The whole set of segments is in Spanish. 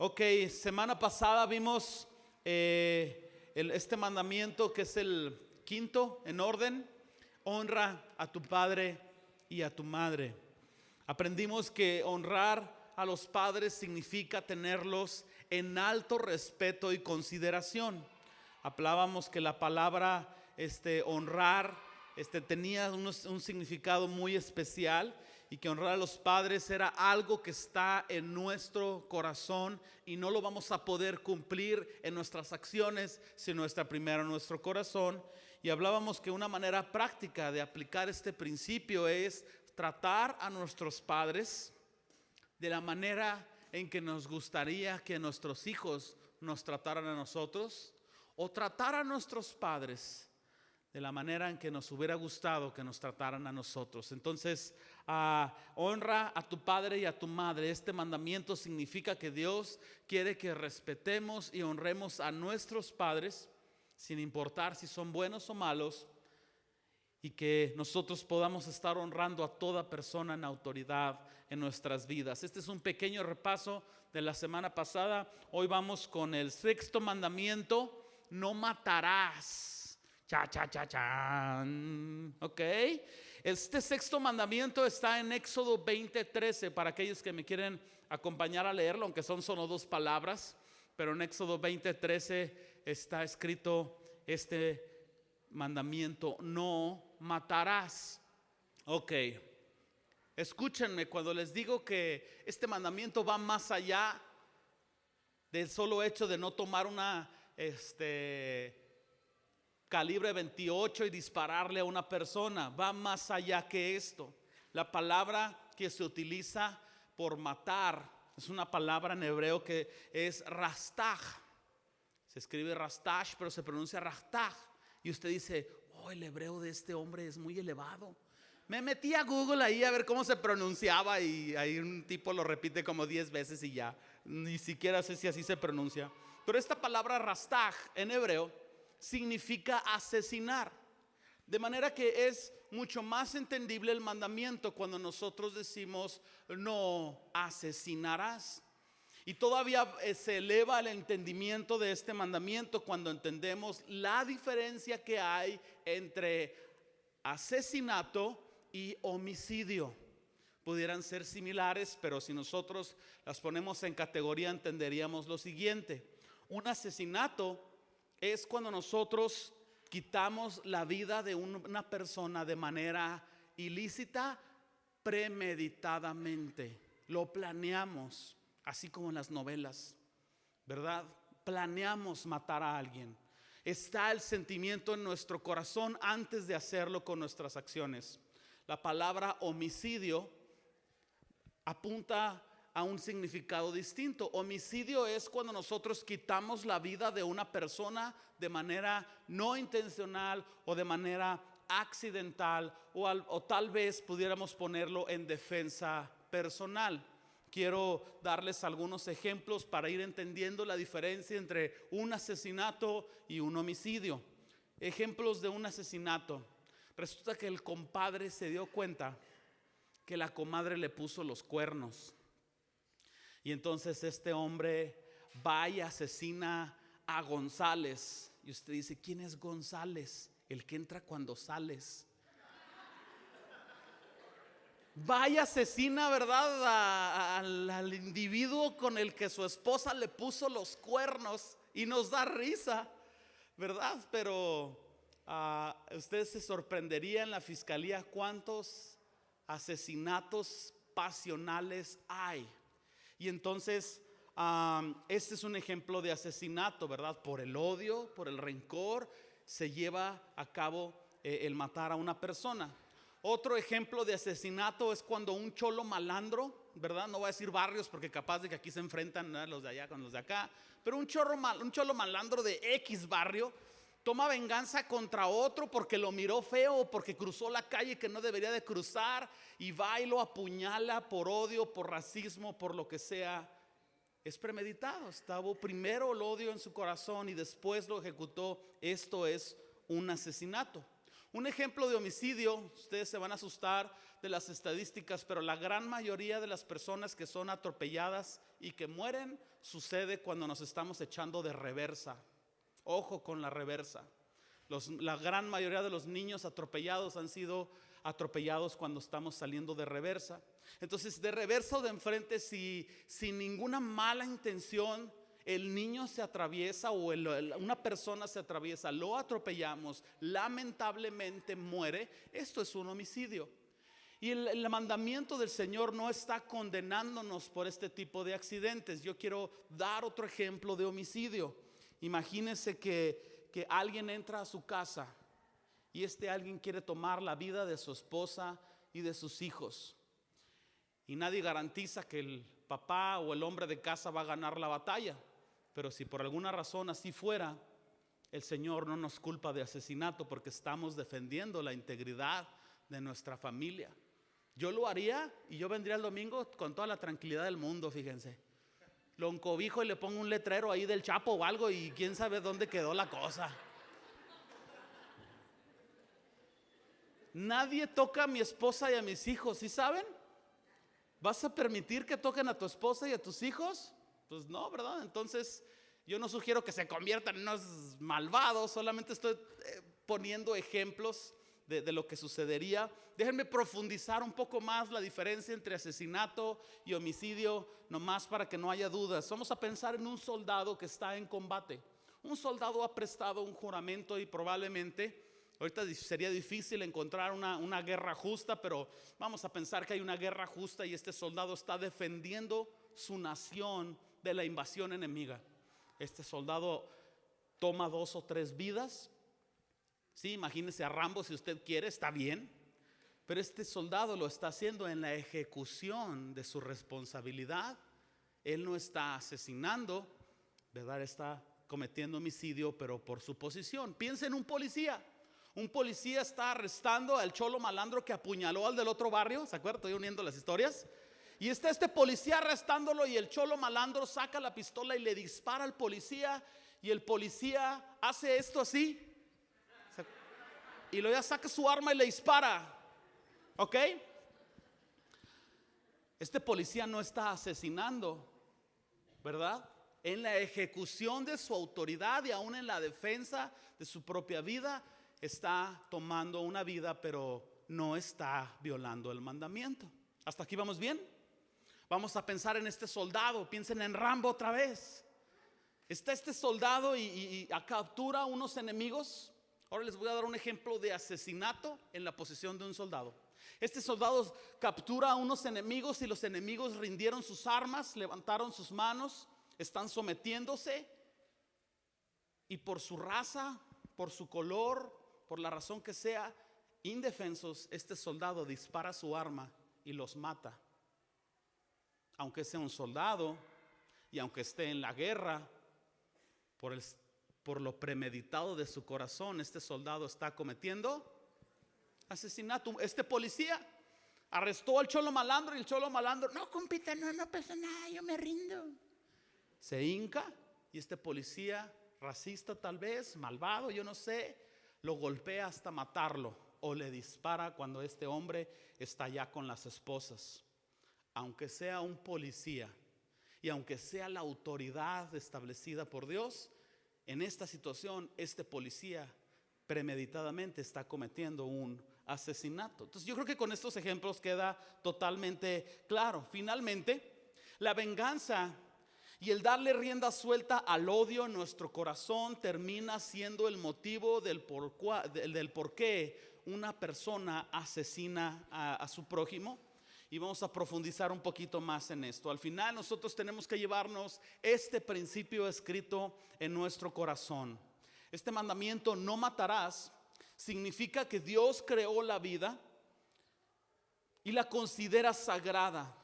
Ok, semana pasada vimos este mandamiento que es el quinto en orden: honra a tu padre y a tu madre. Aprendimos que honrar a los padres significa tenerlos en alto respeto y consideración. Hablábamos que la palabra honrar tenía un significado muy especial, y que honrar a los padres era algo que está en nuestro corazón y no lo vamos a poder cumplir en nuestras acciones, sino está primero en nuestro corazón. Y hablábamos que una manera práctica de aplicar este principio es tratar a nuestros padres de la manera en que nos gustaría que nuestros hijos nos trataran a nosotros, o tratar a nuestros padres de la manera en que nos hubiera gustado que nos trataran a nosotros. Entonces, honra a tu padre y a tu madre. Este mandamiento significa que Dios quiere que respetemos y honremos a nuestros padres, sin importar si son buenos o malos, y que nosotros podamos estar honrando a toda persona en autoridad en nuestras vidas. Este es un pequeño repaso de la semana pasada. Hoy vamos con el sexto mandamiento: no matarás. Ok, este sexto mandamiento está en Éxodo 20:13, para aquellos que me quieren acompañar a leerlo, aunque son solo dos palabras. Pero en Éxodo 20:13 está escrito este mandamiento: no matarás. Ok, escúchenme cuando les digo que este mandamiento va más allá del solo hecho de no tomar una calibre 28 y dispararle a una persona. Va más allá que esto. La palabra que se utiliza por matar es una palabra en hebreo que es rastaj. Se escribe rastash, pero se pronuncia rastaj. Y usted dice: oh, el hebreo de este hombre es muy elevado. Me metí a Google ahí a ver cómo se pronunciaba, y ahí un tipo lo repite como 10 veces y ya ni siquiera sé si así se pronuncia. Pero esta palabra rastaj en hebreo significa asesinar. De manera que es mucho más entendible el mandamiento cuando nosotros decimos no asesinarás. Y todavía se eleva el entendimiento de este mandamiento cuando entendemos la diferencia que hay entre asesinato y homicidio. Pudieran ser similares, pero si nosotros las ponemos en categoría, entenderíamos lo siguiente: un asesinato es cuando nosotros quitamos la vida de una persona de manera ilícita, premeditadamente. Lo planeamos, así como en las novelas, ¿verdad? Planeamos matar a alguien. Está el sentimiento en nuestro corazón antes de hacerlo con nuestras acciones. La palabra homicidio apunta a un significado distinto. Homicidio es cuando nosotros quitamos la vida de una persona de manera no intencional o de manera accidental, o tal vez pudiéramos ponerlo en defensa personal. Quiero darles algunos ejemplos para ir entendiendo la diferencia entre un asesinato y un homicidio. Ejemplos de un asesinato: resulta que el compadre se dio cuenta que la comadre le puso los cuernos. Y entonces este hombre va y asesina a González. Y usted dice: ¿quién es González? El que entra cuando sales. Va y asesina, ¿verdad?, al individuo con el que su esposa le puso los cuernos. Y nos da risa, ¿verdad? Pero usted se sorprendería en la fiscalía cuántos asesinatos pasionales hay. Y entonces este es un ejemplo de asesinato, ¿verdad? Por el odio, por el rencor, se lleva a cabo el matar a una persona. Otro ejemplo de asesinato es cuando un cholo malandro, ¿verdad? No voy a decir barrios porque capaz de que aquí se enfrentan, ¿verdad?, los de allá con los de acá. Pero un cholo malandro de X barrio toma venganza contra otro porque lo miró feo o porque cruzó la calle que no debería de cruzar, y va y lo apuñala por odio, por racismo, por lo que sea. Es premeditado. Estaba primero el odio en su corazón y después lo ejecutó. Esto es un asesinato. Un ejemplo de homicidio, ustedes se van a asustar de las estadísticas, pero la gran mayoría de las personas que son atropelladas y que mueren sucede cuando nos estamos echando de reversa. Ojo con la reversa. La gran mayoría de los niños atropellados han sido atropellados cuando estamos saliendo de reversa. Entonces, de reversa o de enfrente, si sin ninguna mala intención el niño se atraviesa o una persona se atraviesa, lo atropellamos, lamentablemente muere, esto es un homicidio. Y el mandamiento del Señor no está condenándonos por este tipo de accidentes. Yo quiero dar otro ejemplo de homicidio. Imagínense que alguien entra a su casa y alguien quiere tomar la vida de su esposa y de sus hijos. Y nadie garantiza que el papá o el hombre de casa va a ganar la batalla. Pero si por alguna razón así fuera, el Señor no nos culpa de asesinato porque estamos defendiendo la integridad de nuestra familia. Yo lo haría y yo vendría el domingo con toda la tranquilidad del mundo, fíjense. Lo encobijo y le pongo un letrero ahí del Chapo o algo y quién sabe dónde quedó la cosa. Nadie toca a mi esposa y a mis hijos, ¿sí saben? ¿Vas a permitir que toquen a tu esposa y a tus hijos? Pues no, ¿verdad? Entonces yo no sugiero que se conviertan en unos malvados, solamente estoy poniendo ejemplos de lo que sucedería. Déjenme profundizar un poco más la diferencia entre asesinato y homicidio, nomás para que no haya dudas. Vamos a pensar en un soldado que está en combate. Un soldado ha prestado un juramento y probablemente, ahorita sería difícil encontrar una guerra justa, pero vamos a pensar que hay una guerra justa y este soldado está defendiendo su nación de la invasión enemiga. Este soldado toma 2 o 3 vidas. Sí, imagínese a Rambo si usted quiere, está bien. Pero este soldado lo está haciendo en la ejecución de su responsabilidad. Él no está asesinando, ¿verdad? Está cometiendo homicidio, pero por su posición. Piensa en un policía. Un policía está arrestando al cholo malandro que apuñaló al del otro barrio. ¿Se acuerdan? Estoy uniendo las historias. Y está este policía arrestándolo y el cholo malandro saca la pistola y le dispara al policía. Y el policía hace esto así. Y luego ya saca su arma y le dispara. ¿Ok? Este policía no está asesinando, ¿verdad? En la ejecución de su autoridad y aún en la defensa de su propia vida, está tomando una vida, pero no está violando el mandamiento. ¿Hasta aquí vamos bien? Vamos a pensar en este soldado. Piensen en Rambo otra vez. Está este soldado y captura a unos enemigos. Ahora les voy a dar un ejemplo de asesinato en la posición de un soldado. Este soldado captura a unos enemigos y los enemigos rindieron sus armas, levantaron sus manos, están sometiéndose y por su raza, por su color, por la razón que sea, indefensos, este soldado dispara su arma y los mata. Aunque sea un soldado y aunque esté en la guerra, por lo premeditado de su corazón, este soldado está cometiendo asesinato. Este policía arrestó al cholo malandro y el cholo malandro, no compita, no pasa nada, yo me rindo. Se hinca y este policía, racista tal vez, malvado, yo no sé, lo golpea hasta matarlo o le dispara cuando este hombre está ya con las esposas. Aunque sea un policía y aunque sea la autoridad establecida por Dios, en esta situación este policía premeditadamente está cometiendo un asesinato. Entonces yo creo que con estos ejemplos queda totalmente claro. Finalmente, la venganza y el darle rienda suelta al odio en nuestro corazón termina siendo el motivo del por qué una persona asesina a su prójimo. Y vamos a profundizar un poquito más en esto. Al final nosotros tenemos que llevarnos este principio escrito en nuestro corazón. Este mandamiento, no matarás, significa que Dios creó la vida y la considera sagrada.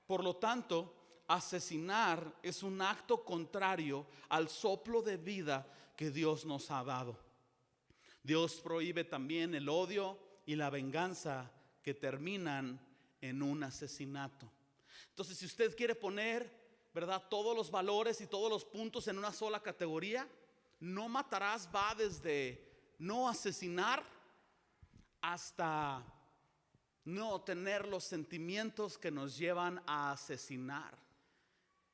Por lo tanto, asesinar es un acto contrario al soplo de vida que Dios nos ha dado. Dios prohíbe también el odio y la venganza que terminan en un asesinato. Entonces, si usted quiere poner, ¿verdad?, todos los valores y todos los puntos en una sola categoría, no matarás va desde no asesinar hasta no tener los sentimientos que nos llevan a asesinar.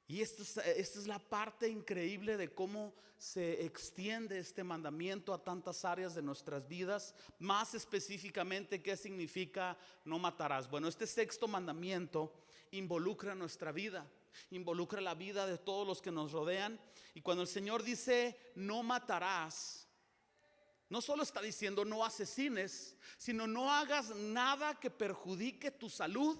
Y esta es la parte increíble de cómo se extiende este mandamiento a tantas áreas de nuestras vidas. Más específicamente, ¿qué significa no matarás? Bueno, este sexto mandamiento involucra nuestra vida, involucra la vida de todos los que nos rodean. Y cuando el Señor dice no matarás, no solo está diciendo no asesines, sino no hagas nada que perjudique tu salud.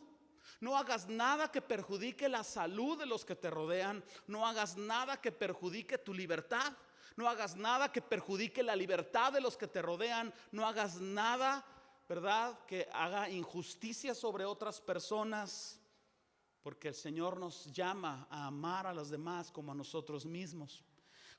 No hagas nada que perjudique la salud de los que te rodean. No hagas nada que perjudique tu libertad. No hagas nada que perjudique la libertad de los que te rodean. No hagas nada, ¿verdad?, que haga injusticia sobre otras personas. Porque el Señor nos llama a amar a los demás como a nosotros mismos.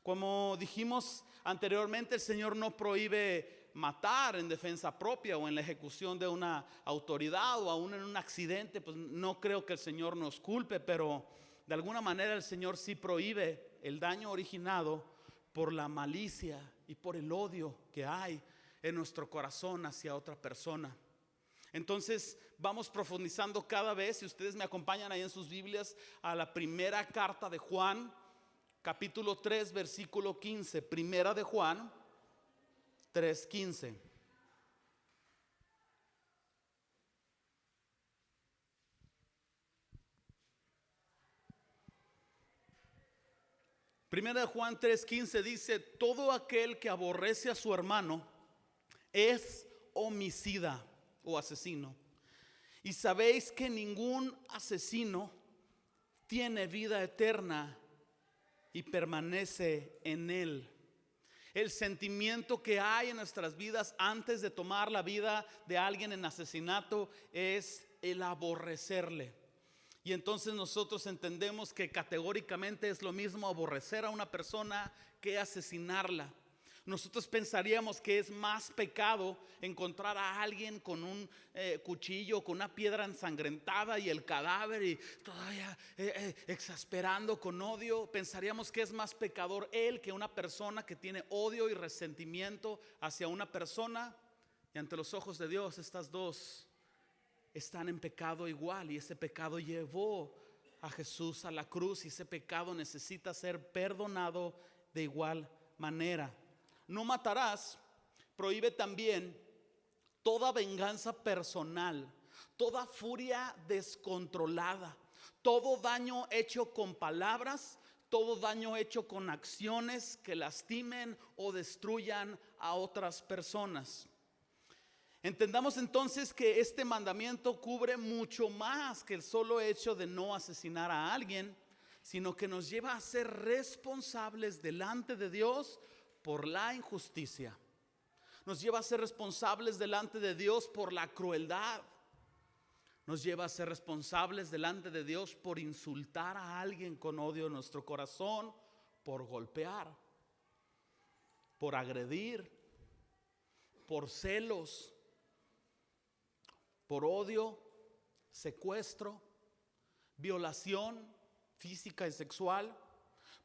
Como dijimos anteriormente, el Señor no prohíbe matar en defensa propia o en la ejecución de una autoridad o aún en un accidente. Pues no creo que el Señor nos culpe, pero de alguna manera el Señor sí prohíbe el daño originado por la malicia y por el odio que hay en nuestro corazón hacia otra persona. Entonces vamos profundizando cada vez. Si ustedes me acompañan ahí en sus Biblias a la primera carta de Juan, capítulo 3, versículo 15. Primera de Juan 3:15. Primera de Juan 3:15 dice: todo aquel que aborrece a su hermano es homicida o asesino. Y sabéis que ningún asesino tiene vida eterna y permanece en él. El sentimiento que hay en nuestras vidas antes de tomar la vida de alguien en asesinato es el aborrecerle. Y entonces nosotros entendemos que categóricamente es lo mismo aborrecer a una persona que asesinarla. Nosotros pensaríamos que es más pecado encontrar a alguien con un cuchillo, con una piedra ensangrentada y el cadáver y todavía exasperando con odio. Pensaríamos que es más pecador él que una persona que tiene odio y resentimiento hacia una persona. Y ante los ojos de Dios, estas dos están en pecado igual, y ese pecado llevó a Jesús a la cruz, y ese pecado necesita ser perdonado de igual manera. No matarás prohíbe también toda venganza personal, toda furia descontrolada, todo daño hecho con palabras, todo daño hecho con acciones que lastimen o destruyan a otras personas. Entendamos entonces que este mandamiento cubre mucho más que el solo hecho de no asesinar a alguien, sino que nos lleva a ser responsables delante de Dios por la injusticia. Nos lleva a ser responsables delante de Dios por la crueldad. Nos lleva a ser responsables delante de Dios por insultar a alguien con odio en nuestro corazón, por golpear, por agredir, por celos, por odio, secuestro, violación física y sexual,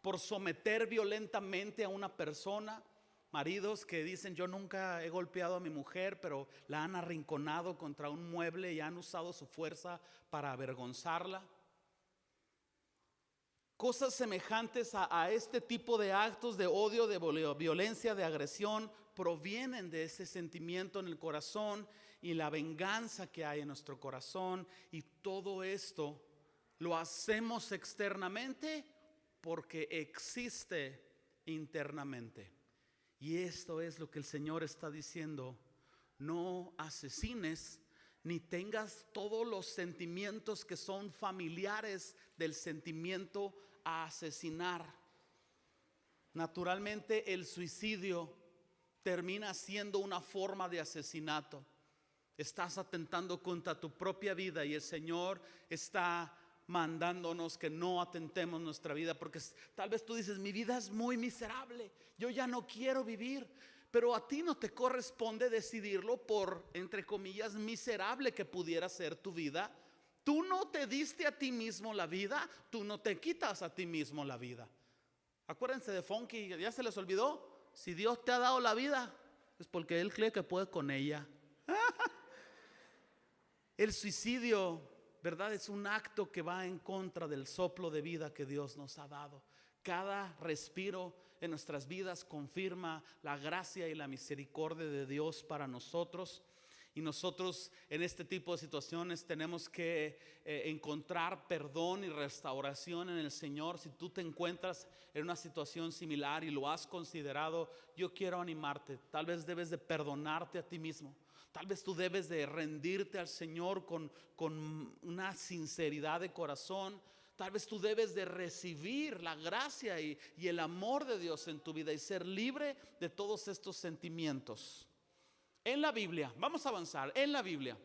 por someter violentamente a una persona. Maridos que dicen: yo nunca he golpeado a mi mujer, pero la han arrinconado contra un mueble y han usado su fuerza para avergonzarla. Cosas semejantes a este tipo de actos de odio, de violencia, de agresión, provienen de ese sentimiento en el corazón y la venganza que hay en nuestro corazón. Y todo esto lo hacemos externamente porque existe internamente. Y esto es lo que el Señor está diciendo: no asesines, ni tengas todos los sentimientos que son familiares del sentimiento a asesinar. Naturalmente el suicidio termina siendo una forma de asesinato. Estás atentando contra tu propia vida, y el Señor está mandándonos que no atentemos nuestra vida, porque tal vez tú dices: mi vida es muy miserable, yo ya no quiero vivir. Pero a ti no te corresponde decidirlo, por, entre comillas, miserable que pudiera ser tu vida. Tú no te diste a ti mismo la vida, tú no te quitas a ti mismo la vida. Acuérdense de Funky, ¿ya se les olvidó? Si Dios te ha dado la vida, es porque Él cree que puede con ella. El suicidio, ¿verdad? Es un acto que va en contra del soplo de vida que Dios nos ha dado. Cada respiro en nuestras vidas confirma la gracia y la misericordia de Dios para nosotros. Y nosotros en este tipo de situaciones tenemos que encontrar perdón y restauración en el Señor. Si tú te encuentras en una situación similar y lo has considerado, yo quiero animarte. Tal vez debes de perdonarte a ti mismo. Tal vez tú debes de rendirte al Señor con una sinceridad de corazón. Tal vez tú debes de recibir la gracia y el amor de Dios en tu vida y ser libre de todos estos sentimientos. En la Biblia, vamos a avanzar, en la Biblia,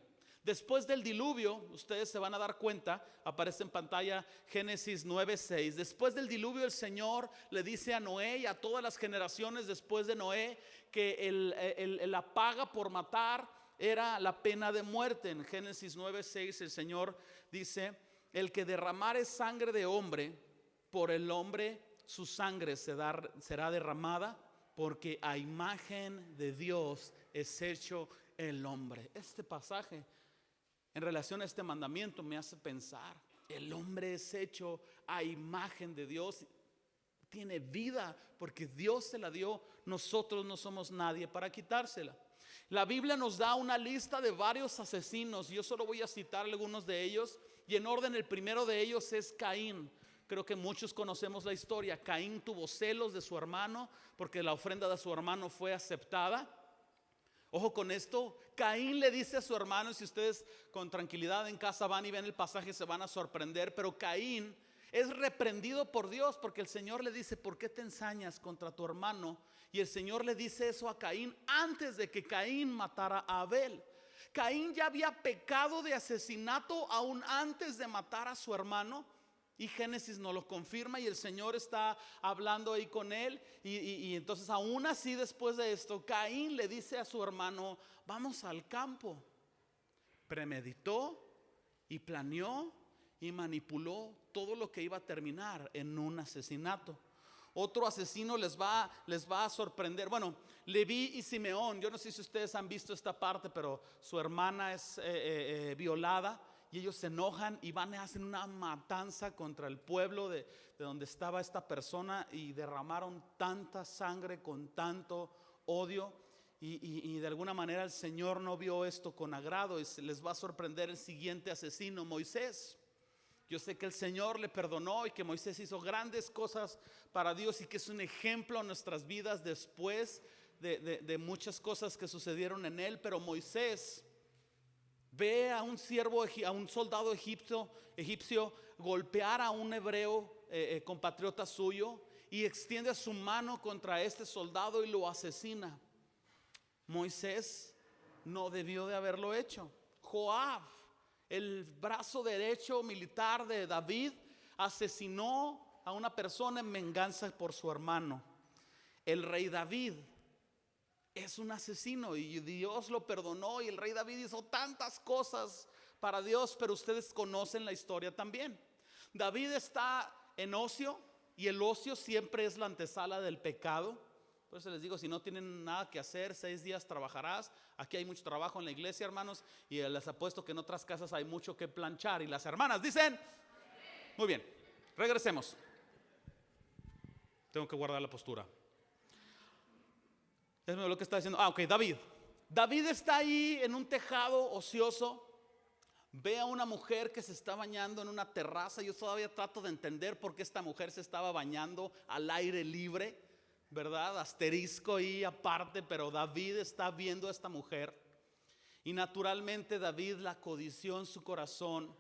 después del diluvio, ustedes se van a dar cuenta, aparece en pantalla Génesis 9:6. Después del diluvio el Señor le dice a Noé y a todas las generaciones después de Noé que la paga por matar era la pena de muerte. En Génesis 9:6 el Señor dice: el que derramare sangre de hombre, por el hombre su sangre será derramada, porque a imagen de Dios es hecho el hombre. Este pasaje en relación a este mandamiento me hace pensar: el hombre es hecho a imagen de Dios, tiene vida porque Dios se la dio. Nosotros no somos nadie para quitársela. La Biblia nos da una lista de varios asesinos. Yo solo voy a citar algunos de ellos, y en orden el primero de ellos es Caín. Creo que muchos conocemos la historia. Caín tuvo celos de su hermano porque la ofrenda de su hermano fue aceptada. Ojo con esto, Caín le dice a su hermano, y si ustedes con tranquilidad en casa van y ven el pasaje se van a sorprender, pero Caín es reprendido por Dios porque el Señor le dice: ¿por qué te ensañas contra tu hermano? Y el Señor le dice eso a Caín antes de que Caín matara a Abel. Caín ya había pecado de asesinato aún antes de matar a su hermano, y Génesis nos lo confirma, y el Señor está hablando ahí con él. Y entonces aún así, después de esto, Caín le dice a su hermano: vamos al campo. Premeditó y planeó y manipuló todo lo que iba a terminar en un asesinato. Otro asesino les va a sorprender. Bueno, Leví y Simeón, yo no sé si ustedes han visto esta parte, pero su hermana es violada, y ellos se enojan y van y hacen una matanza contra el pueblo de donde estaba esta persona, y derramaron tanta sangre con tanto odio, y de alguna manera el Señor no vio esto con agrado, y les va a sorprender el siguiente asesino, Moisés. Yo sé que el Señor le perdonó y que Moisés hizo grandes cosas para Dios, y que es un ejemplo en nuestras vidas después de muchas cosas que sucedieron en él. Pero Moisés ve a un soldado egipcio golpear a un hebreo compatriota suyo, y extiende su mano contra este soldado y lo asesina. Moisés no debió de haberlo hecho. Joab, el brazo derecho militar de David, asesinó a una persona en venganza por su hermano. El rey David es un asesino y Dios lo perdonó, y el rey David hizo tantas cosas para Dios, pero ustedes conocen la historia también. David está en ocio, y el ocio siempre es la antesala del pecado. Por eso les digo, si no tienen nada que hacer, 6 días trabajarás. Aquí hay mucho trabajo en la iglesia, hermanos, y les apuesto que en otras casas hay mucho que planchar. Y las hermanas dicen: muy bien, regresemos. Tengo que guardar la postura. Es lo que está diciendo. Ok, David está ahí en un tejado ocioso. Ve a una mujer que se está bañando en una terraza. Yo todavía trato de entender por qué esta mujer se estaba bañando al aire libre, ¿verdad? Asterisco ahí aparte, pero David está viendo a esta mujer, y naturalmente David la codició en su corazón.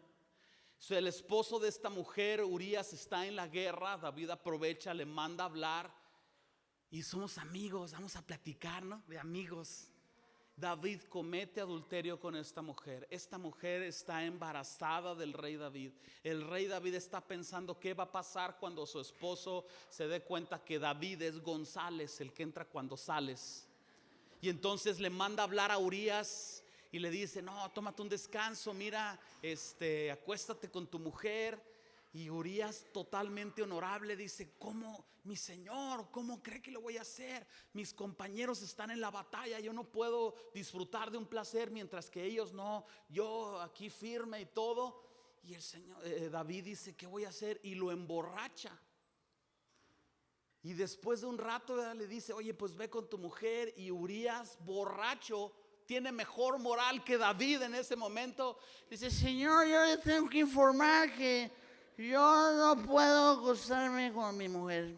El esposo de esta mujer, Urías, está en la guerra. David aprovecha, le manda a hablar, y somos amigos, vamos a platicar, ¿no? De amigos. David comete adulterio con esta mujer. Esta mujer está embarazada del rey David. El rey David está pensando qué va a pasar cuando su esposo se dé cuenta que David es González, el que entra cuando sales. Y entonces le manda a hablar a Urías y le dice: no, tómate un descanso, mira, acuéstate con tu mujer. Y Urías, totalmente honorable, dice: ¿cómo, mi señor? ¿Cómo cree que lo voy a hacer? Mis compañeros están en la batalla, yo no puedo disfrutar de un placer mientras que ellos no. Yo aquí firme y todo. Y el señor David dice: ¿qué voy a hacer? Y lo emborracha. Y después de un rato, ¿verdad?, le dice: oye, pues ve con tu mujer. Y Urías, borracho, tiene mejor moral que David en ese momento. Dice: Señor, yo le tengo que informar que yo no puedo acostarme con mi mujer.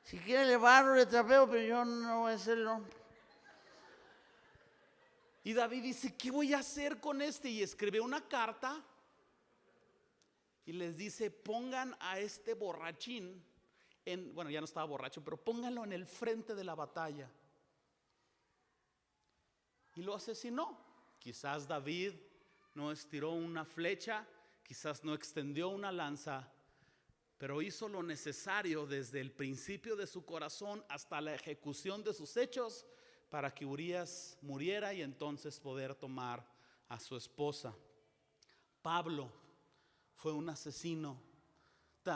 Si quiere le barro, le trapeo, pero yo no voy a hacerlo. Y David dice: ¿qué voy a hacer con este? Y escribe una carta y les dice: pongan a este borrachín bueno, ya no estaba borracho, pero pónganlo en el frente de la batalla. Y lo asesinó. Quizás David no estiró una flecha, quizás no extendió una lanza, pero hizo lo necesario desde el principio de su corazón hasta la ejecución de sus hechos para que Urías muriera y entonces poder tomar a su esposa. Pablo fue un asesino.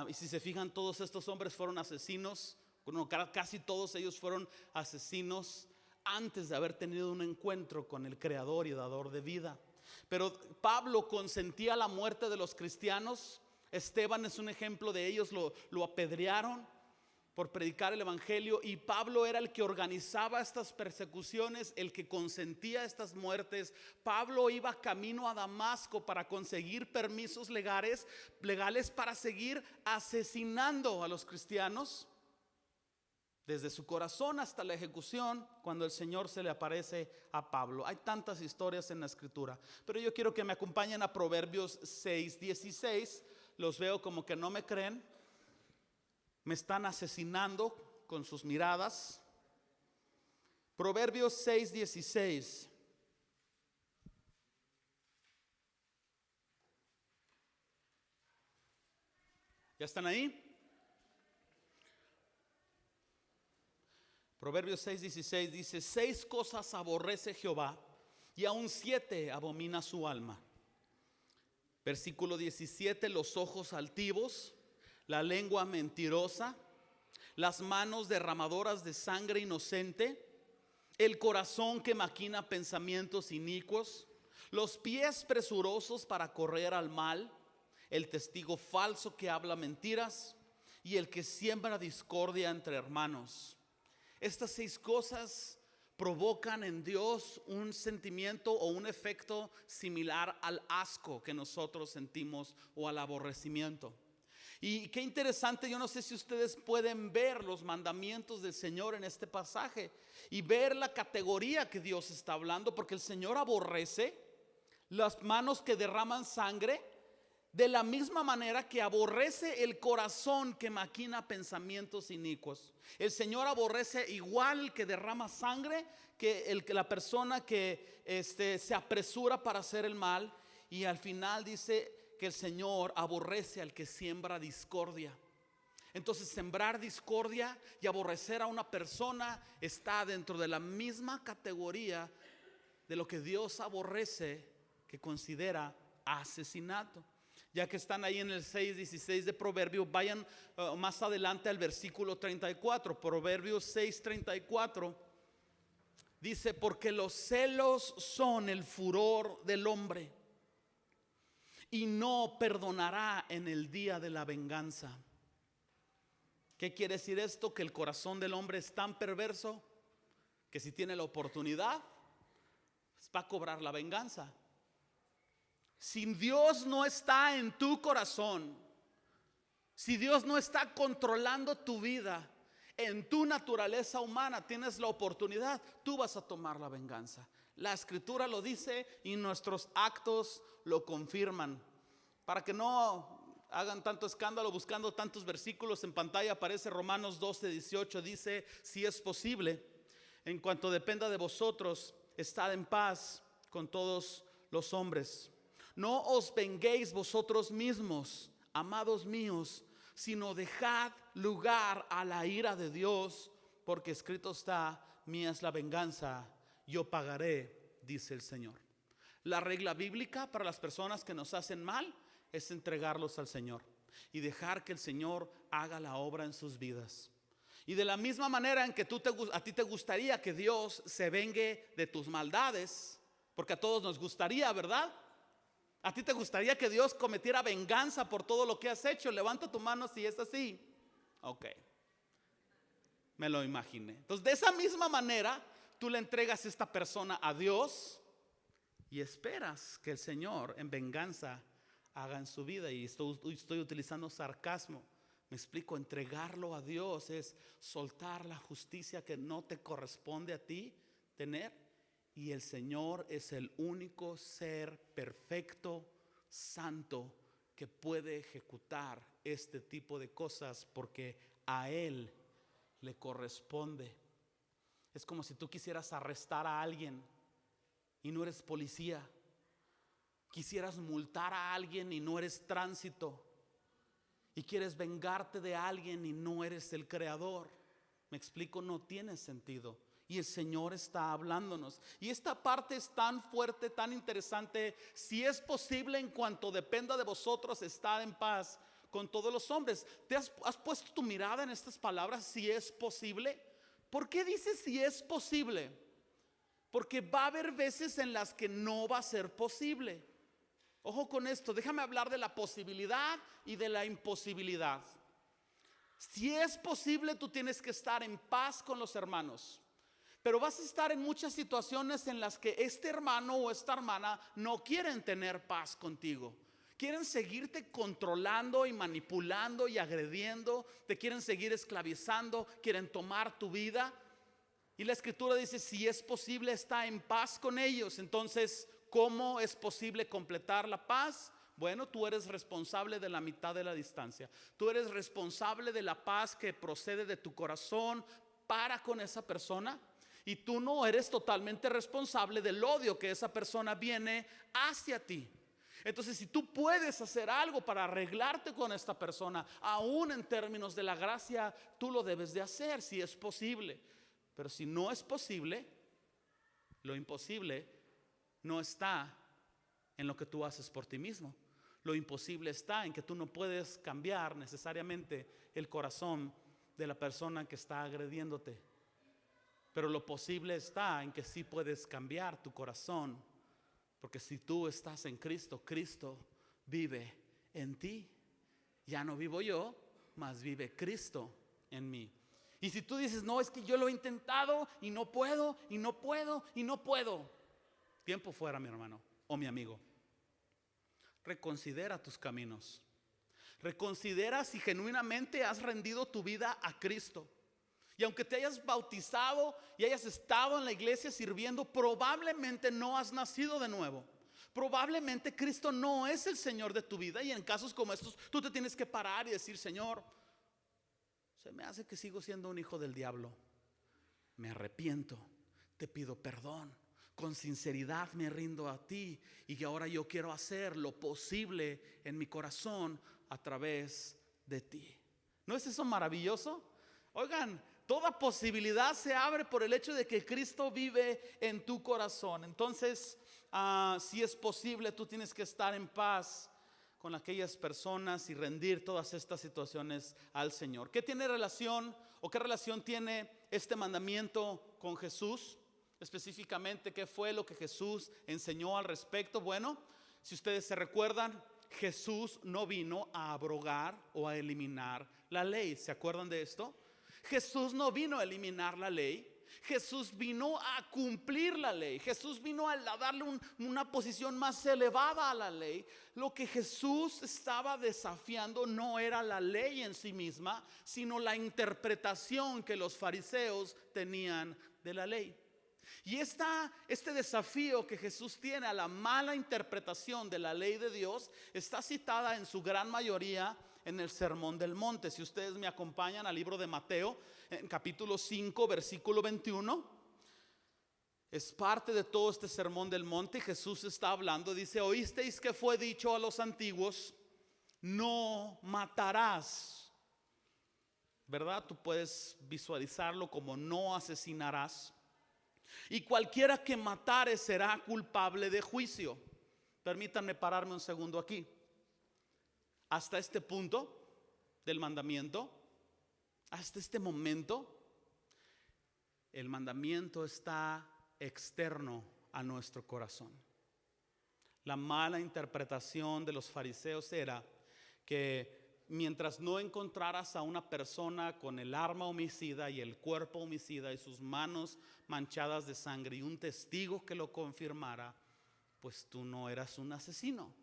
Y si se fijan, todos estos hombres fueron asesinos. Bueno, casi todos ellos fueron asesinos antes de haber tenido un encuentro con el Creador y Dador de vida. Pero Pablo consentía la muerte de los cristianos. Esteban es un ejemplo de ellos. Lo apedrearon por predicar el evangelio, y Pablo era el que organizaba estas persecuciones, el que consentía estas muertes. Pablo iba camino a Damasco para conseguir permisos legales para seguir asesinando a los cristianos, desde su corazón hasta la ejecución, cuando el Señor se le aparece a Pablo. Hay tantas historias en la escritura, pero yo quiero que me acompañen a Proverbios 6:16. Los veo como que no me creen. Me están asesinando con sus miradas. Proverbios 6:16. ¿Ya están ahí? Proverbios 6:16 dice: 6 cosas aborrece Jehová, y aún 7 abomina su alma. Versículo 17: los ojos altivos, la lengua mentirosa, las manos derramadoras de sangre inocente, el corazón que maquina pensamientos inicuos, los pies presurosos para correr al mal, el testigo falso que habla mentiras, y el que siembra discordia entre hermanos. Estas 6 cosas provocan en Dios un sentimiento o un efecto similar al asco que nosotros sentimos, o al aborrecimiento. Y qué interesante, yo no sé si ustedes pueden ver los mandamientos del Señor en este pasaje y ver la categoría que Dios está hablando, porque el Señor aborrece las manos que derraman sangre, de la misma manera que aborrece el corazón que maquina pensamientos inicuos. El Señor aborrece igual el que derrama sangre que la persona que se apresura para hacer el mal. Y al final dice que el Señor aborrece al que siembra discordia. Entonces, sembrar discordia y aborrecer a una persona está dentro de la misma categoría de lo que Dios aborrece, que considera asesinato. Ya que están ahí en el 6:16 de Proverbios, vayan más adelante al versículo 34. Proverbios 6:34 dice: porque los celos son el furor del hombre, y no perdonará en el día de la venganza. ¿Qué quiere decir esto? Que el corazón del hombre es tan perverso que si tiene la oportunidad, pues va a cobrar la venganza. Si Dios no está en tu corazón, si Dios no está controlando tu vida, en tu naturaleza humana tienes la oportunidad, tú vas a tomar la venganza. La escritura lo dice y nuestros actos lo confirman. Para que no hagan tanto escándalo buscando tantos versículos, en pantalla aparece Romanos 12:18. Dice: si es posible, en cuanto dependa de vosotros, estad en paz con todos los hombres. No os venguéis vosotros mismos, amados míos, sino dejad lugar a la ira de Dios, porque escrito está: mía es la venganza, yo pagaré, dice el Señor. La regla bíblica para las personas que nos hacen mal es entregarlos al Señor y dejar que el Señor haga la obra en sus vidas. Y de la misma manera en que a ti te gustaría que Dios se vengue de tus maldades, porque a todos nos gustaría, ¿verdad? A ti te gustaría que Dios cometiera venganza por todo lo que has hecho. Levanta tu mano si es así. Ok, me lo imaginé. Entonces, de esa misma manera, tú le entregas a esta persona a Dios y esperas que el Señor en venganza haga en su vida. Y estoy utilizando sarcasmo. Me explico, entregarlo a Dios es soltar la justicia que no te corresponde a ti tener. Y el Señor es el único ser perfecto, santo, que puede ejecutar este tipo de cosas, porque a Él le corresponde. Es como si tú quisieras arrestar a alguien y no eres policía. Quisieras multar a alguien y no eres tránsito. Y quieres vengarte de alguien y no eres el creador. Me explico, no tiene sentido. Y el Señor está hablándonos. Y esta parte es tan fuerte, tan interesante. Si es posible, en cuanto dependa de vosotros, estar en paz con todos los hombres. ¿Has puesto tu mirada en estas palabras? Si es posible. ¿Por qué dice si es posible? Porque va a haber veces en las que no va a ser posible. Ojo con esto, déjame hablar de la posibilidad y de la imposibilidad. Si es posible, tú tienes que estar en paz con los hermanos. Pero vas a estar en muchas situaciones en las que este hermano o esta hermana no quieren tener paz contigo. Quieren seguirte controlando y manipulando y agrediendo. Te quieren seguir esclavizando, quieren tomar tu vida. Y la Escritura dice, si es posible, está en paz con ellos. Entonces, ¿cómo es posible completar la paz? Bueno, tú eres responsable de la mitad de la distancia. Tú eres responsable de la paz que procede de tu corazón para con esa persona. Y tú no eres totalmente responsable del odio que esa persona viene hacia ti. Entonces, si tú puedes hacer algo para arreglarte con esta persona, aún en términos de la gracia, tú lo debes de hacer si es posible. Pero si no es posible, lo imposible no está en lo que tú haces por ti mismo. Lo imposible está en que tú no puedes cambiar necesariamente el corazón de la persona que está agrediéndote. Pero lo posible está en que sí puedes cambiar tu corazón. Porque si tú estás en Cristo, Cristo vive en ti. Ya no vivo yo, mas vive Cristo en mí. Y si tú dices, no, es que yo lo he intentado y no puedo, y no puedo, y no puedo. Tiempo fuera, mi hermano o mi amigo. Reconsidera tus caminos. Reconsidera si genuinamente has rendido tu vida a Cristo. Y aunque te hayas bautizado y hayas estado en la iglesia sirviendo, probablemente no has nacido de nuevo. Probablemente Cristo no es el Señor de tu vida. Y en casos como estos, tú te tienes que parar y decir, Señor, se me hace que sigo siendo un hijo del diablo. Me arrepiento, te pido perdón. Con sinceridad me rindo a ti. Y que ahora yo quiero hacer lo posible en mi corazón a través de ti. ¿No es eso maravilloso? Oigan, toda posibilidad se abre por el hecho de que Cristo vive en tu corazón. Entonces, si es posible, tú tienes que estar en paz con aquellas personas y rendir todas estas situaciones al Señor. ¿Qué tiene relación o qué relación tiene este mandamiento con Jesús? Específicamente, ¿qué fue lo que Jesús enseñó al respecto? Bueno, si ustedes se recuerdan, Jesús no vino a abrogar o a eliminar la ley. ¿Se acuerdan de esto? Jesús no vino a eliminar la ley. Jesús vino a cumplir la ley. Jesús vino a darle una posición más elevada a la ley. Lo que Jesús estaba desafiando no era la ley en sí misma, sino la interpretación que los fariseos tenían de la ley. Y este desafío que Jesús tiene a la mala interpretación de la ley de Dios está citada en su gran mayoría en el Sermón del Monte. Si ustedes me acompañan al libro de Mateo, en capítulo 5, versículo 21, es parte de todo este Sermón del Monte. Jesús está hablando, dice, oísteis que fue dicho a los antiguos, no matarás. ¿Verdad? Tú puedes visualizarlo como no asesinarás. Y cualquiera que matare será culpable de juicio. Permítanme pararme un segundo aquí. Hasta este punto del mandamiento, hasta este momento, el mandamiento está externo a nuestro corazón. La mala interpretación de los fariseos era que mientras no encontraras a una persona con el arma homicida y el cuerpo homicida y sus manos manchadas de sangre y un testigo que lo confirmara, pues tú no eras un asesino.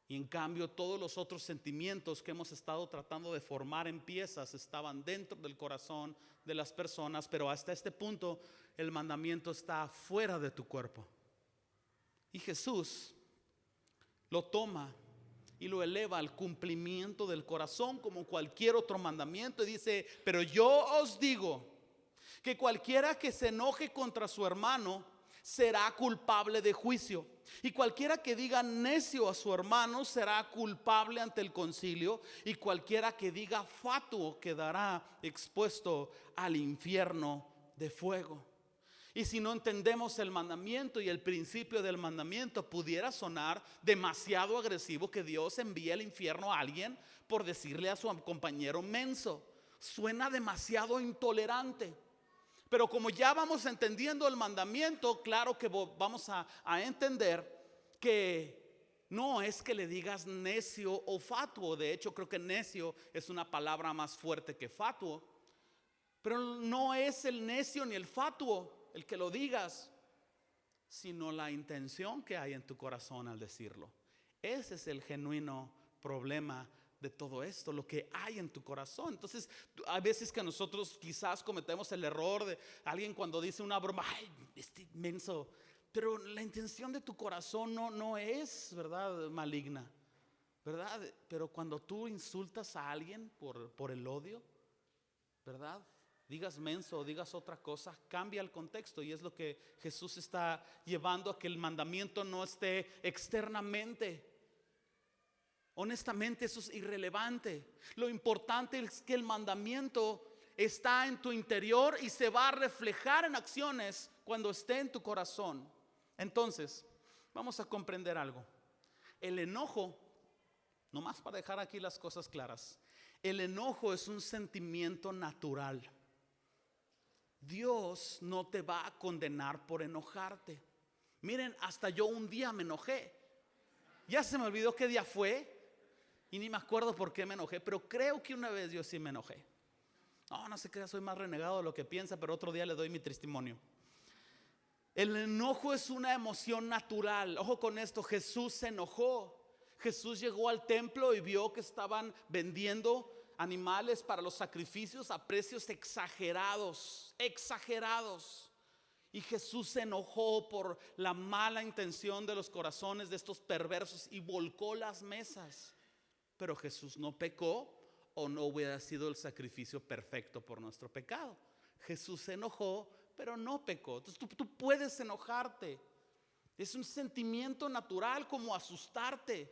Y en cambio todos los otros sentimientos que hemos estado tratando de formar en piezas estaban dentro del corazón de las personas, pero hasta este punto el mandamiento está fuera de tu cuerpo. Y Jesús lo toma y lo eleva al cumplimiento del corazón como cualquier otro mandamiento, y dice: pero yo os digo que cualquiera que se enoje contra su hermano será culpable de juicio, y cualquiera que diga necio a su hermano será culpable ante el concilio, y cualquiera que diga fatuo quedará expuesto al infierno de fuego. Y si no entendemos el mandamiento y el principio del mandamiento, pudiera sonar demasiado agresivo que Dios envíe al infierno a alguien por decirle a su compañero menso. Suena demasiado intolerante. Pero como ya vamos entendiendo el mandamiento, claro que vamos a entender que no es que le digas necio o fatuo. De hecho, creo que necio es una palabra más fuerte que fatuo. Pero no es el necio ni el fatuo el que lo digas, sino la intención que hay en tu corazón al decirlo. Ese es el genuino problema de todo esto, lo que hay en tu corazón. Entonces, hay veces que nosotros quizás cometemos el error de alguien cuando dice una broma: ay, este menso. Pero la intención de tu corazón no es, ¿verdad?, maligna, ¿verdad? Pero cuando tú insultas a alguien por el odio, ¿verdad?, digas menso o digas otra cosa, cambia el contexto. Y es lo que Jesús está llevando a que el mandamiento no esté externamente. Honestamente, eso es irrelevante. Lo importante es que el mandamiento está en tu interior y se va a reflejar en acciones cuando esté en tu corazón. Entonces, vamos a comprender algo. El enojo, nomás para dejar aquí las cosas claras, el enojo es un sentimiento natural. Dios no te va a condenar por enojarte. Miren, hasta yo un día me enojé. Ya se me olvidó qué día fue y ni me acuerdo por qué me enojé, pero creo que una vez yo sí me enojé. No se crea, soy más renegado de lo que piensa, pero otro día le doy mi testimonio. El enojo es una emoción natural. Ojo con esto, Jesús se enojó. Jesús llegó al templo y vio que estaban vendiendo animales para los sacrificios a precios exagerados. Y Jesús se enojó por la mala intención de los corazones de estos perversos y volcó las mesas. Pero Jesús no pecó, o no hubiera sido el sacrificio perfecto por nuestro pecado. Jesús se enojó, pero no pecó. Entonces tú puedes enojarte. Es un sentimiento natural, como asustarte,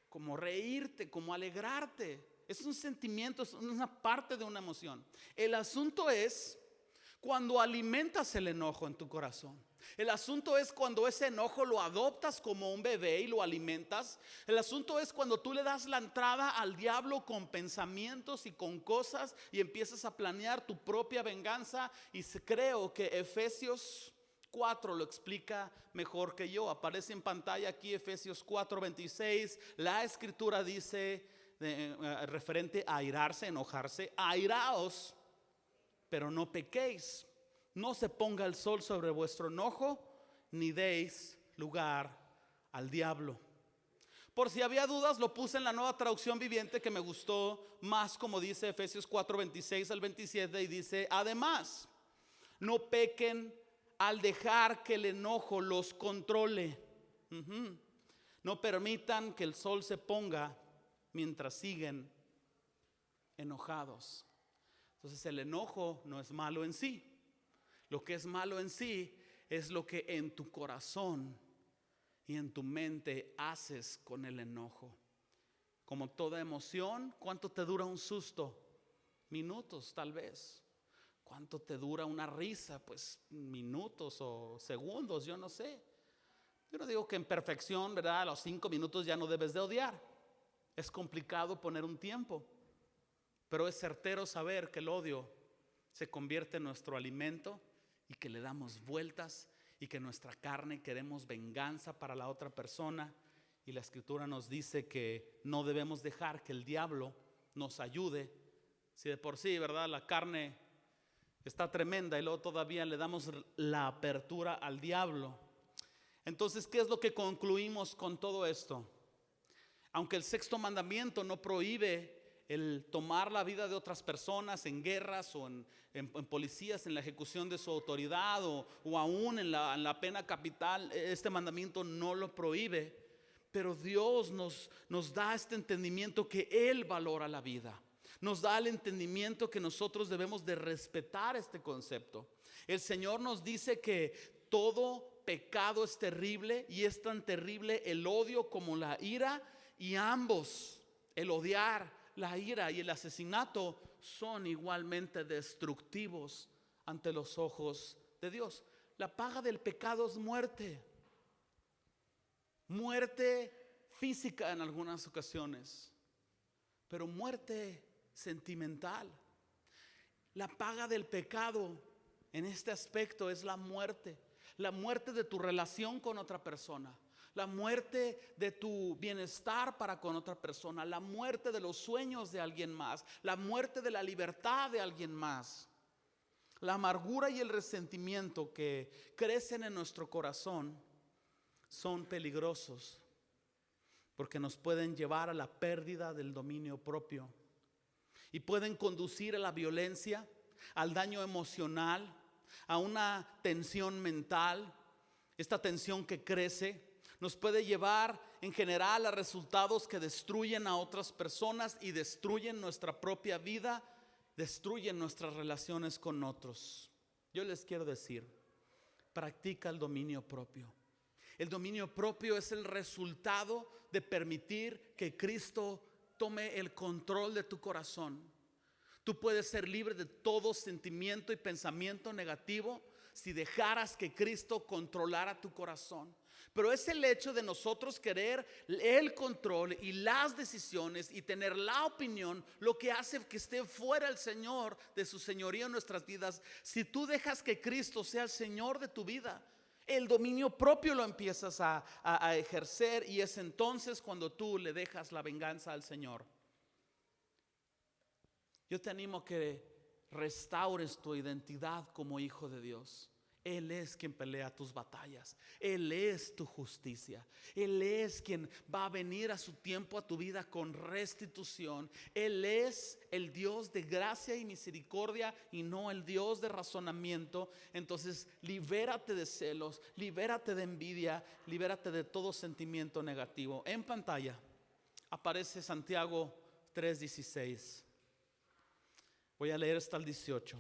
como reírte, como alegrarte. Es un sentimiento, es una parte de una emoción. El asunto es cuando alimentas el enojo en tu corazón. El asunto es cuando ese enojo lo adoptas como un bebé y lo alimentas. El asunto es cuando tú le das la entrada al diablo con pensamientos y con cosas y empiezas a planear tu propia venganza. Y creo que Efesios 4 lo explica mejor que yo. Aparece en pantalla aquí Efesios 4:26. La escritura dice, referente a airarse, enojarse: airaos, pero no pequéis. No se ponga el sol sobre vuestro enojo, ni deis lugar al diablo. Por si había dudas, lo puse en la Nueva Traducción Viviente, que me gustó más, como dice Efesios 4:26 al 27, y dice: además, no pequen al dejar que el enojo los controle. No permitan que el sol se ponga mientras siguen enojados. Entonces, el enojo no es malo en sí. Lo que es malo en sí es lo que en tu corazón y en tu mente haces con el enojo. Como toda emoción, ¿cuánto te dura un susto? Minutos, tal vez. ¿Cuánto te dura una risa? Pues minutos o segundos, yo no sé. Yo no digo que en perfección, ¿verdad?, a los 5 minutos ya no debes de odiar. Es complicado poner un tiempo, pero es certero saber que el odio se convierte en nuestro alimento y que le damos vueltas y que nuestra carne queremos venganza para la otra persona. Y la escritura nos dice que no debemos dejar que el diablo nos ayude. Si de por sí, ¿verdad?, la carne está tremenda y luego todavía le damos la apertura al diablo. Entonces, ¿qué es lo que concluimos con todo esto? Aunque el sexto mandamiento no prohíbe el tomar la vida de otras personas en guerras o en policías, en la ejecución de su autoridad o aún en la pena capital, este mandamiento no lo prohíbe. Pero Dios nos da este entendimiento que Él valora la vida. Nos da el entendimiento que nosotros debemos de respetar este concepto. El Señor nos dice que todo pecado es terrible y es tan terrible el odio como la ira, y ambos, el odiar, la ira y el asesinato, son igualmente destructivos ante los ojos de Dios. La paga del pecado es muerte. Muerte física en algunas ocasiones, pero muerte sentimental. La paga del pecado en este aspecto es la muerte de tu relación con otra persona, la muerte de tu bienestar para con otra persona, la muerte de los sueños de alguien más, la muerte de la libertad de alguien más. La amargura y el resentimiento que crecen en nuestro corazón son peligrosos porque nos pueden llevar a la pérdida del dominio propio y pueden conducir a la violencia, al daño emocional, a una tensión mental. Esta tensión que crece nos puede llevar en general a resultados que destruyen a otras personas y destruyen nuestra propia vida, destruyen nuestras relaciones con otros. Yo les quiero decir, practica el dominio propio. El dominio propio es el resultado de permitir que Cristo tome el control de tu corazón. Tú puedes ser libre de todo sentimiento y pensamiento negativo si dejaras que Cristo controlara tu corazón. Pero es el hecho de nosotros querer el control y las decisiones y tener la opinión lo que hace que esté fuera el Señor de su señorío en nuestras vidas. Si tú dejas que Cristo sea el Señor de tu vida, el dominio propio lo empiezas a ejercer, y es entonces cuando tú le dejas la venganza al Señor. Yo te animo a que restaures tu identidad como hijo de Dios. Él es quien pelea tus batallas. Él es tu justicia. Él es quien va a venir a su tiempo a tu vida con restitución. Él es el Dios de gracia y misericordia y no el Dios de razonamiento. Entonces, libérate de celos, libérate de envidia, libérate de todo sentimiento negativo. En pantalla aparece Santiago 3:16. Voy a leer hasta el 18.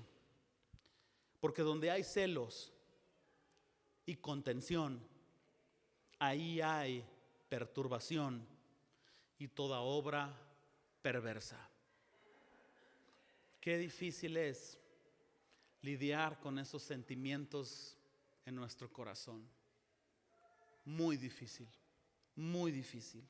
Porque donde hay celos y contención, ahí hay perturbación y toda obra perversa. Qué difícil es lidiar con esos sentimientos en nuestro corazón. Muy difícil, muy difícil.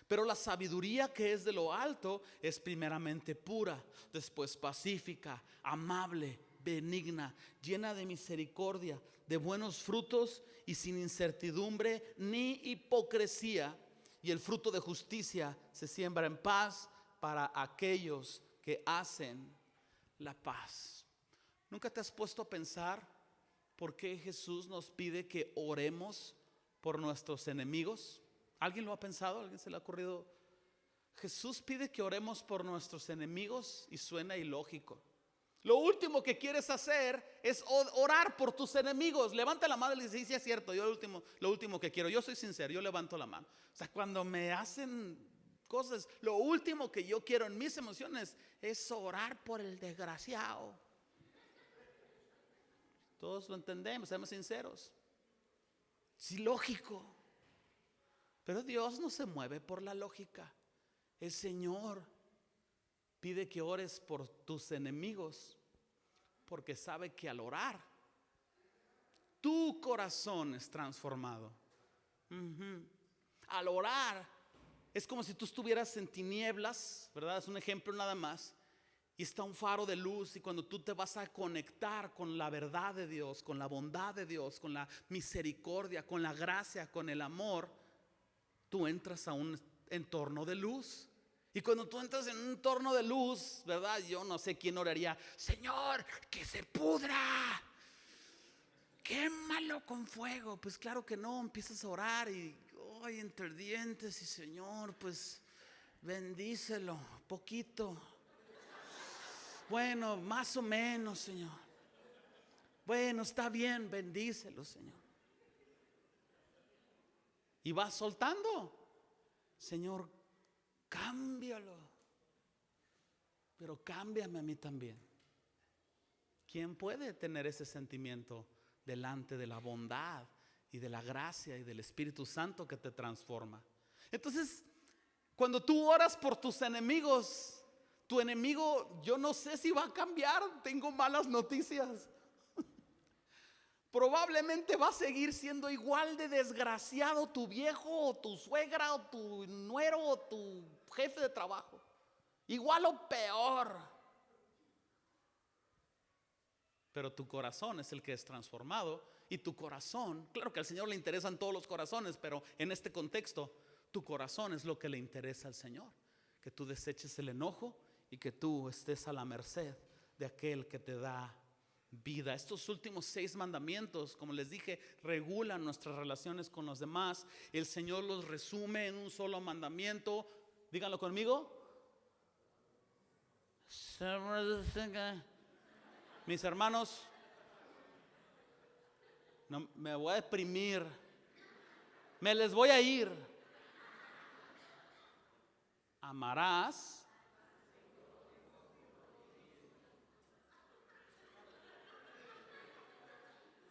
Pero la sabiduría que es de lo alto es primeramente pura, después pacífica, amable, benigna, llena de misericordia, de buenos frutos y sin incertidumbre ni hipocresía. Y el fruto de justicia se siembra en paz para aquellos que hacen la paz. ¿Nunca te has puesto a pensar por qué Jesús nos pide que oremos por nuestros enemigos? ¿Alguien lo ha pensado? ¿Alguien se le ha ocurrido? Jesús pide que oremos por nuestros enemigos y suena ilógico. Lo último que quieres hacer es orar por tus enemigos. Levanta la mano y le dice: sí, es cierto, yo lo último que quiero, yo soy sincero, yo levanto la mano. O sea, cuando me hacen cosas, lo último que yo quiero en mis emociones es orar por el desgraciado. Todos lo entendemos, seamos sinceros. Es ilógico. Pero Dios no se mueve por la lógica. El Señor pide que ores por tus enemigos, porque sabe que al orar, tu corazón es transformado. Al orar, es como si tú estuvieras en tinieblas, ¿verdad? Es un ejemplo nada más. Y está un faro de luz, y cuando tú te vas a conectar con la verdad de Dios, con la bondad de Dios, con la misericordia, con la gracia, con el amor, tú entras a un entorno de luz. Y cuando tú entras en un entorno de luz, ¿verdad? Yo no sé quién oraría: Señor, que se pudra, quémalo con fuego. Pues claro que no, empiezas a orar y ay, entre dientes, y Señor, pues bendícelo poquito. Bueno, más o menos, Señor. Bueno, está bien, bendícelo, Señor. Y vas soltando. Señor, cámbialo, pero cámbiame a mí también. ¿Quién puede tener ese sentimiento delante de la bondad y de la gracia y del Espíritu Santo que te transforma? Entonces, cuando tú oras por tus enemigos, tu enemigo, yo no sé si va a cambiar. Tengo malas noticias. Probablemente va a seguir siendo igual de desgraciado tu viejo, o tu suegra, o tu nuero, o tu jefe de trabajo. Igual o peor. Pero tu corazón es el que es transformado. Y tu corazón, claro que al Señor le interesan todos los corazones, pero en este contexto, tu corazón es lo que le interesa al Señor. Que tú deseches el enojo y que tú estés a la merced de aquel que te da vida. Estos últimos 6 mandamientos, como les dije, regulan nuestras relaciones con los demás. El Señor los resume en un solo mandamiento. Díganlo conmigo. Mis hermanos, no, me voy a deprimir. Me les voy a ir. Amarás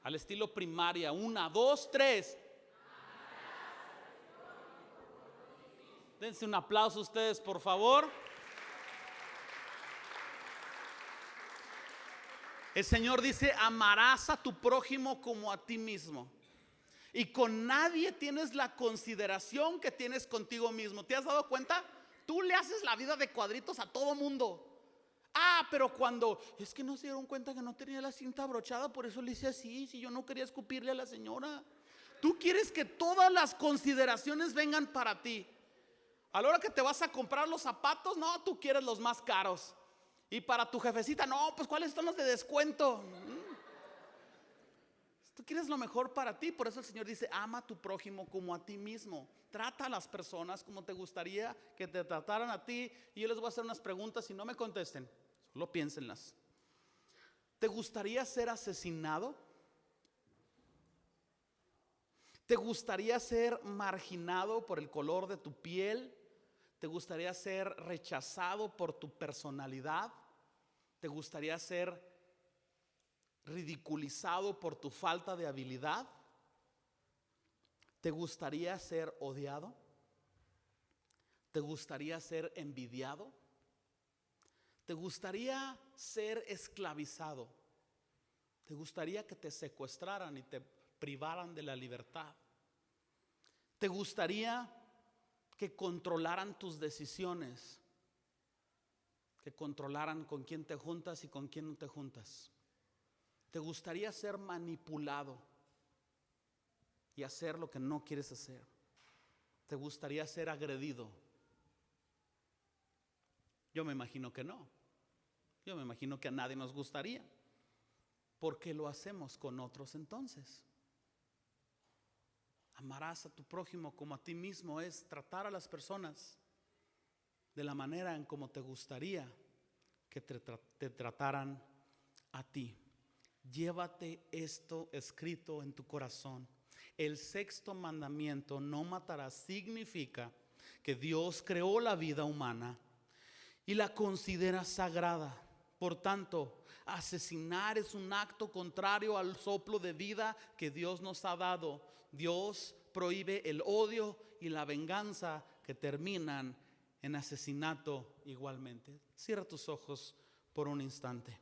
al estilo primaria. 1, 2, 3. Dense un aplauso ustedes, por favor. El Señor dice: amarás a tu prójimo como a ti mismo. Y con nadie tienes la consideración que tienes contigo mismo. ¿Te has dado cuenta? Tú le haces la vida de cuadritos a todo mundo. Pero cuando es que no se dieron cuenta que no tenía la cinta abrochada, por eso le hice así. Si yo no quería escupirle a la señora. Tú quieres que todas las consideraciones vengan para ti. A la hora que te vas a comprar los zapatos, no, tú quieres los más caros. Y para tu jefecita, no, pues ¿cuáles son los de descuento? Tú quieres lo mejor para ti. Por eso el Señor dice: ama a tu prójimo como a ti mismo. Trata a las personas como te gustaría que te trataran a ti. Y yo les voy a hacer unas preguntas y no me contesten, solo piénsenlas. ¿Te gustaría ser asesinado? ¿Te gustaría ser marginado por el color de tu piel? ¿Te gustaría ser rechazado por tu personalidad? ¿Te gustaría ser ridiculizado por tu falta de habilidad? ¿Te gustaría ser odiado? ¿Te gustaría ser envidiado? ¿Te gustaría ser esclavizado? ¿Te gustaría que te secuestraran y te privaran de la libertad? ¿Te gustaría que controlaran tus decisiones? Que controlaran con quién te juntas y con quién no te juntas. ¿Te gustaría ser manipulado y hacer lo que no quieres hacer? ¿Te gustaría ser agredido? Yo me imagino que no. Yo me imagino que a nadie nos gustaría. ¿Por qué lo hacemos con otros entonces? Amarás a tu prójimo como a ti mismo es tratar a las personas de la manera en como te gustaría que te trataran a ti. Llévate esto escrito en tu corazón. El 6º mandamiento: no matarás, significa que Dios creó la vida humana y la considera sagrada. Por tanto, asesinar es un acto contrario al soplo de vida que Dios nos ha dado. Dios prohíbe el odio y la venganza, que terminan en asesinato igualmente. Cierra tus ojos por un instante.